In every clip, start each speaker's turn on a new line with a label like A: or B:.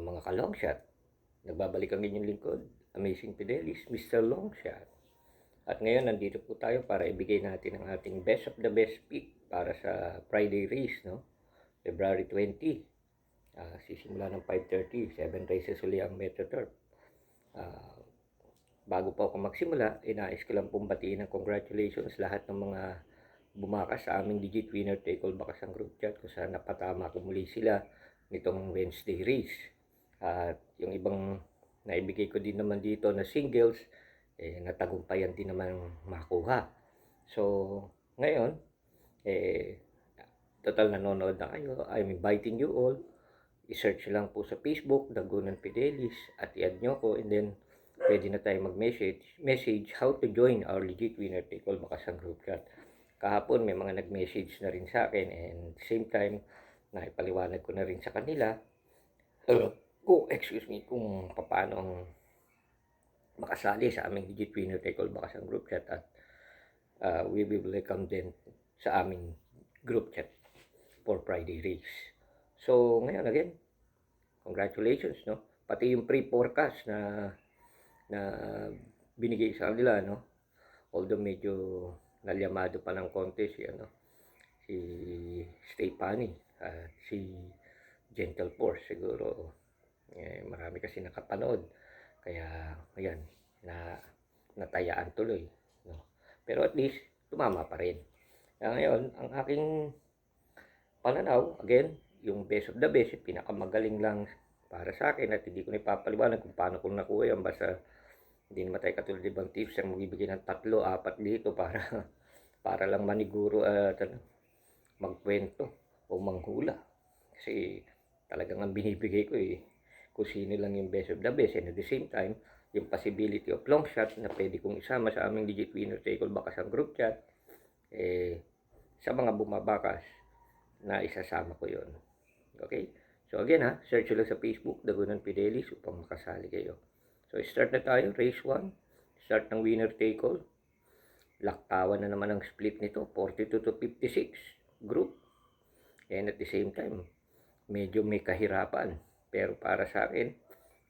A: Mga ka-longshot, nagbabalik ang inyong lingkod, Amazing Fidelis, Mr. Longshot. At ngayon, nandito po tayo para ibigay natin ang ating best of the best pick para sa Friday race, no? February 20. Sisimula ng 5:30, 7 races uli ang MetroTurf. Bago po ako magsimula, inais ko lang pong batiin ng congratulations lahat ng mga bumakas sa aming Digit Winner Take All Bakasang Group Chat kung saan napatama ko muli sila nitong Wednesday race. At yung ibang naibigay ko din naman dito na singles, natagumpayan din naman makuha. So, ngayon, total nanonood na kayo. I'm inviting you all. I-search lang po sa Facebook, Dagunan Fidelis, at i-add nyo ko, and then pwede na tayo mag-message how to join our Legit Winner Take All Bakasang Group Chat. Kahapon may mga nag-message na rin sa akin, and same time, naipaliwanag ko na rin sa kanila kung paano ang makasali sa aming Digit Winner Take All Bakasang Group Chat, at we will welcome them sa aming group chat for Friday race. So ngayon again, congratulations, no? Pati yung pre-forecast na binigay sa kanila, no? Although medyo nalyamado pa ng konti si Stefani at si Gentle Force, siguro marami kasi nakapanood, kaya ayan, natayaan tuloy, no? Pero at least tumama pa rin. Kaya ngayon, ang aking pananaw, again, yung best of the best, pinakamagaling lang para sa akin, at hindi ko na ipapaliwanag kung paano ko nakuha yan, basta hindi naman tayo katulad ibang tips ang magbibigay ng 3-4 dito para lang maniguro at magkwento o manghula. Kasi talagang ang binibigay ko kung sino lang yung best of the best, and at the same time, yung possibility of long shot na pwede kong isama sa aming Digit Winner Take All Bakasang Group Chat, sa mga bumabakas na isasama ko yon. Okay? So again search lang sa Facebook, Dagunan Fidelis, upang makasali kayo. So start na tayo, race 1, start ng winner take all. Laktawan na naman ang split nito, 42-56 group. And at the same time, medyo may kahirapan. Pero para sa akin,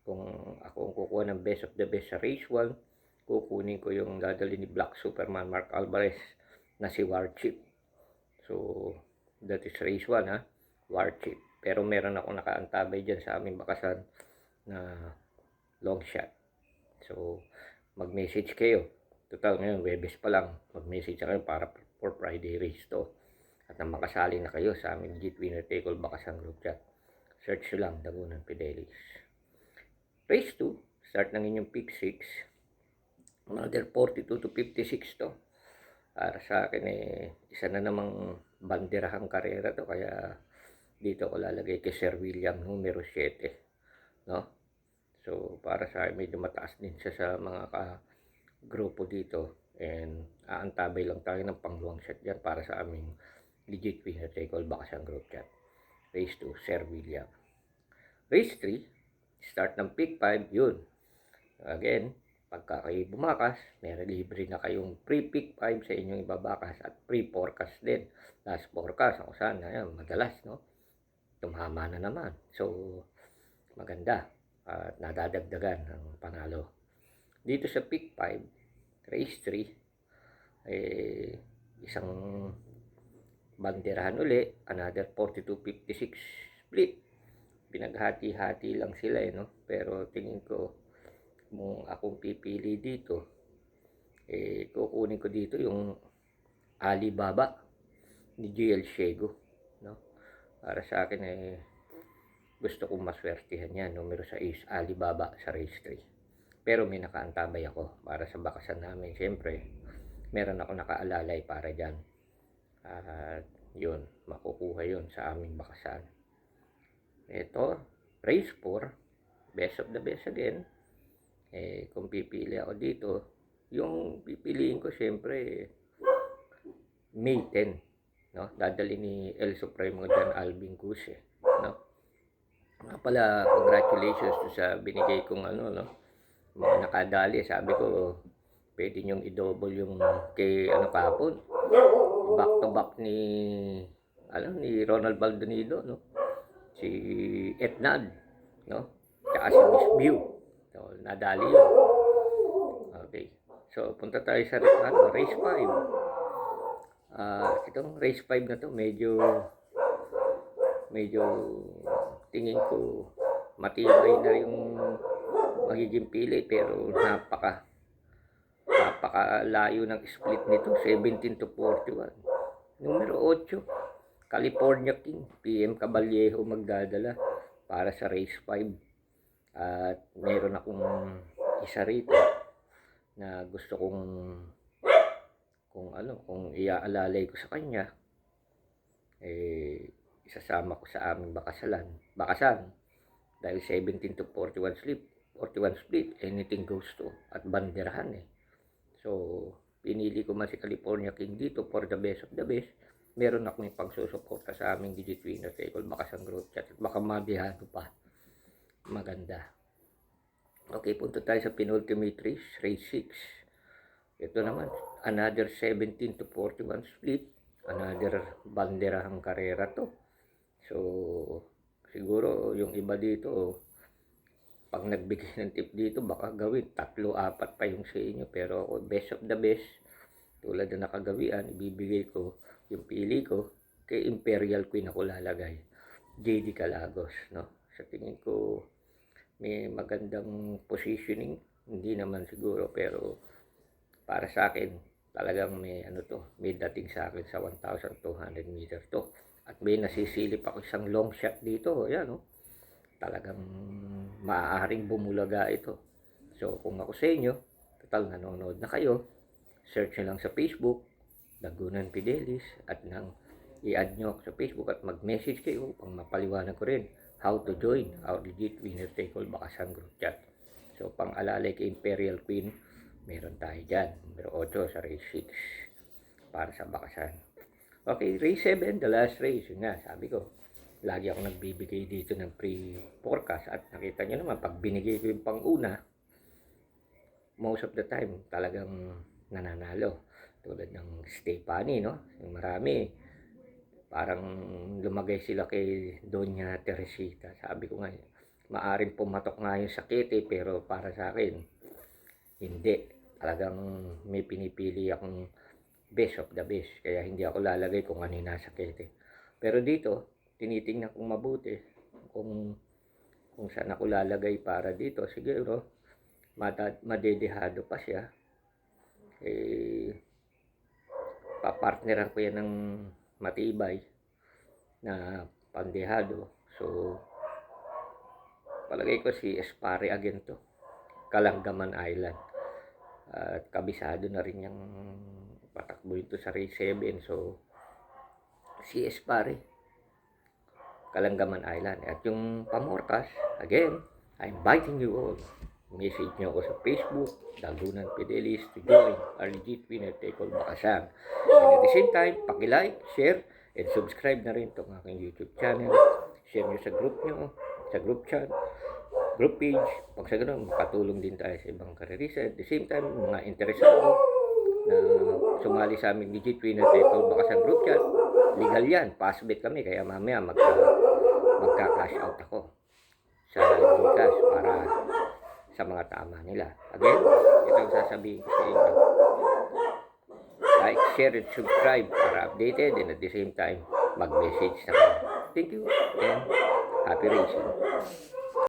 A: kung ako ang kukuha ng best of the best sa race 1, kukunin ko yung dadali ni Black Superman Mark Alvarez na si Warchip. So, that is race 1 Warchip. Pero meron ako nakaantabay dyan sa aming bakasan na long shot. So, mag-message kayo. Total ngayon, Webes pa lang. Mag-message kayo para for Friday race to. At nang makasali na kayo sa aming Legit Winner Take All Bakasang Group Chat. Search lang, Dagunan Fidelis. Race 2, start ng inyong pick 6. Another 42-56 to. Para sa akin isa na namang banderahang karera to, kaya dito ko lalagay kay Sir William numero 7, no? So para sa akin medyo mataas din siya sa mga grupo dito, and aantabay lang tayo ng pangluwang shot dyan para sa aming Legit Winner Take All Bakasang Group Chat. Race 2, Sir William. Race 3, start ng pick 5, yun. Again, pagka kayo bumakas, meron libre na kayong pre-pick 5 sa inyong ibabakas at pre-forecast din. Last forecast, ako sana, yan, madalas, no? Tumama na naman. So, maganda. At nadadagdagan ang panalo. Dito sa pick 5, race 3, isang banderahan uli, another 42-56 split. Pinaghati-hati lang sila no? Pero tingin ko, kung akong pipili dito, kukunin ko dito yung Alibaba ni GL Shego, no? Para sa akin gusto kong maswertihan yan, numero 6, Alibaba sa race 3. Pero may nakaantabay ako para sa bakasan namin. Siyempre, meron ako nakaalalay para dyan. At yun, makukuha yun sa aming bakasan. Ito, race 4, best of the best again. Kung pipili ako dito, yung pipiliin ko siyempre May 10, no? Dadali ni El Supremo dyan, Alvin Cruz, no? Nga pala, congratulations sa binigay kong no? Mga nakadali. Sabi ko, pwede nyong i-double yung kay kahapon. Back to back ni Ronald Baldonido, no? Si Etnad, no? tsaka si Miss View. So, nadali yun. Okay. So, punta tayo sa race 5. Itong race 5 na to, medyo tingin ko matibay na yung magiging pili, pero napakalayo ng split nito, 17-41. Numero 8, California King, PM Caballejo magdadala para sa race 5. At meron akong isa rito na gusto kung iaalalay ko sa kanya, isasama ko sa aming bakasan dahil 17-41 split, anything goes to at banderahan So pinili ko man si California King dito for the best of the best. Meron akong pagsusuporta sa aming digit winner table bakasan group chat at baka mabihado pa. Maganda. Okay, punta tayo sa penultimate race 6. Ito naman, another 17-41 split, another banderahang karera to. So, siguro yung iba dito, pag nagbigay ng tip dito, baka gawin 3-4 pa yung sa inyo. Pero ako, best of the best, tulad na nakagawian, ibibigay ko yung pili ko, kay Imperial Queen ako lalagay. JD Calagos, no? Sa tingin ko, may magandang positioning, hindi naman siguro, pero para sa akin, talagang may dating sa akin sa 1,200 meter to. At may nasisilip ako isang long shot dito, yan talagang maaaring bumulaga ito. So kung ako sa inyo, total nanonood na kayo, search nyo lang sa Facebook, Lagunan Fidelis, at nang i-add nyo ako sa Facebook at mag-message kayo pang mapaliwanag ko rin how to join our legit winner take all bakasan group chat. So pang alalay kay Imperial Queen, meron tayo dyan, numero 8 sa race 6 para sa bakasan. Okay, race 7, the last race. Yun nga, sabi ko, lagi ako nagbibigay dito ng pre-forecast at nakita nyo naman, pag binigay ko yung pang-una, most of the time, talagang nananalo. Tulad ng Stefani, no? Yung marami, parang lumagay sila kay Doña Teresita. Sabi ko nga, maaring pumatok nga yung sakete, pero para sa akin, hindi. Talagang may pinipili akong best of the best. Kaya hindi ako lalagay kung ano yung nasa sakete. Pero dito, tinitingnan kong mabuti kung saan ako lalagay para dito. Siguro, madedehado pa siya. Papartneran ko yan ng matibay na pandehado. So, palagay ko si Espare again to. Kalangaman Island. At kabisado na rin yung patakbo ito sa race 7. So, si Espare, Kalangaman Island. At yung pamorkas, again, I'm inviting you all. Message nyo ako sa Facebook, Lagunan Fidelis, to join our legit winner take all bakasan. And at the same time, paki-like, share, and subscribe na rin itong aking YouTube channel. Share nyo sa group chat, group page. Pag sa ganun, makatulong din tayo sa ibang karerisa. At the same time, mga interesado na sumali sa aming legit winner take all bakasan group chat, legal yan, passbet kami, kaya mamaya magka-cash out ako sa Gcash para sa mga tama nila. Again, ito ang sasabihin ko sa inyo. Like, share, and subscribe para updated, and at the same time, mag-message na kayo. Thank you and happy racing.